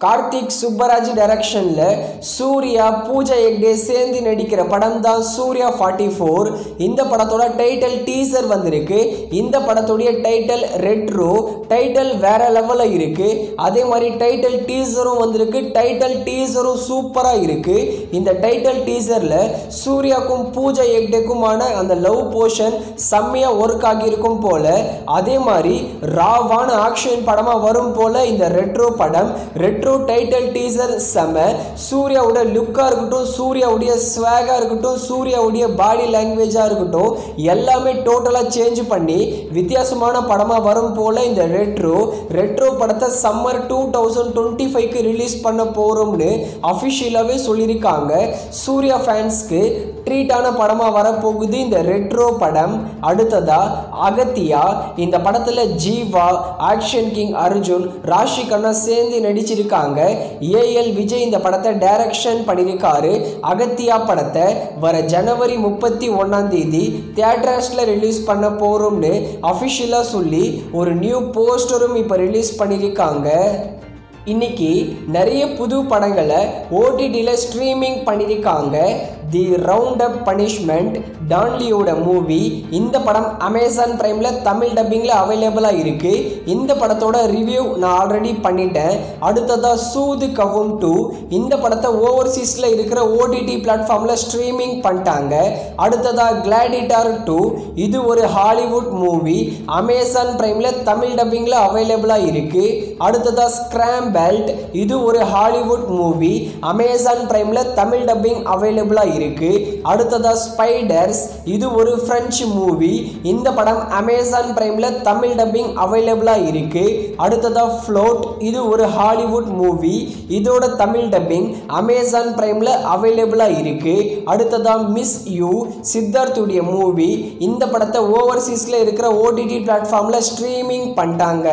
கார்த்திக் சுப்பராஜ் டைரக்ஷன்ல சூர்யா பூஜா ஹெக்டே சேர்ந்து நடிக்கிற படம் தான் சூர்யா 44. இந்த படத்தோட டைட்டில் டீசர் வந்திருக்கு. இந்த படத்துடைய டைட்டில் ரெட்ரோ, டைட்டில் வேற லெவல்ல இருக்கு. அதே மாதிரி டைட்டில் டீசரும் வந்திருக்கு. டைட்டில் டீசரும் சூப்பரா இருக்கு. இந்த டைட்டில் டீசர்ல சூர்யாக்கும் பூஜா ஹெக்டேக்குமான அந்த லவ் போர்ஷன் செம்மையா ஒர்க் ஆகியிருக்கும் போல. அதே மாதிரி ராவான ஆக்ஷன் படமா வரும் போல இந்த ரெட்ரோ படம். ரெட்ரோ டைட்டில் டீசர் செம. சூர்யாவோட லுக்கா இருக்கட்டும், சூர்யாவுடைய ஸ்வாகா இருக்கட்டும், சூர்யாவுடைய பாடி லாங்குவேஜா இருக்கட்டும், எல்லாமே டோட்டலா சேஞ்ச் பண்ணி வித்தியாசமான படமா வரும் போல இந்த ரெட்ரோ படத்தை சம்மர் 2025க்கு ரிலீஸ் பண்ண போறோம்னு அஃபிஷியலாவே சொல்லியிருக்காங்க. சூர்யா ஃபேன்ஸ்க்கு ட்ரீட்டான படமா வரப்போகுது இந்த ரெட்ரோ படம். அடுத்ததா அகத்தியா. இந்த படத்துல ஜீவா, ஆக்ஷன் கிங் அர்ஜுன், ராஷி கண்ணா சேர்ந்து நடிச்சிருக்காங்க. ஏஎல் விஜய் இந்த படத்தை டைரக்ஷன் பண்ணியிருக்காரு. அகத்தியா படத்தை வர ஜனவரி 31 தியேட்டர்ஸ்ல ரிலீஸ் பண்ண போறோம்னு அஃபிஷியலா சொல்லி ஒரு நியூ போஸ்டரும் இப்ப ரிலீஸ் பண்ணியிருக்காங்க. இன்னைக்கு நிறைய புது படங்களை ஓடிடியில் ஸ்ட்ரீமிங் பண்ணியிருக்காங்க. தி ரவுண்ட் அப் பனிஷ்மெண்ட், டான்லியோட மூவி. இந்த படம் அமேசான் பிரைமில் தமிழ் டப்பிங்கில் அவைலபிளாக இருக்குது. இந்த படத்தோட ரிவ்யூ நான் ஆல்ரெடி பண்ணிட்டேன். அடுத்ததாக சூது கவும் 2. இந்த படத்தை ஓவர்சீஸில் இருக்கிற ஓடிடி பிளாட்ஃபார்மில் ஸ்ட்ரீமிங் பண்ணிட்டாங்க. அடுத்ததாக கிளாடிட்டர் 2. இது ஒரு ஹாலிவுட் மூவி. அமேசான் பிரைமில் தமிழ் டப்பிங்கில் அவைலபிளாக இருக்குது. அடுத்ததாக ஸ்கிராம் பெல்ட். இது ஒரு ஹாலிவுட் மூவி. அமேசான் பிரைம்ல தமிழ் டப்பிங் அவைலபிளா இருக்கு. அடுத்ததா ஸ்பைடர்ஸ். இது ஒரு பிரெஞ்சு மூவி. இந்த படம் அமேசான் பிரைம்ல தமிழ் டப்பிங் அவைலபிளா இருக்கு. அடுத்ததா ஃப்ளோட். இது ஒரு ஹாலிவுட் மூவி. இதோட தமிழ் டப்பிங் அமேசான் பிரைம்ல அவைலபிளா இருக்கு. அடுத்ததா மிஸ் யூ, சித்தார்த்துடைய மூவி. இந்த படத்தை ஓவர்சீஸ்ல இருக்கிற ஓடிடி பிளாட்ஃபார்ம்ல ஸ்ட்ரீமிங் பண்ணிட்டாங்க.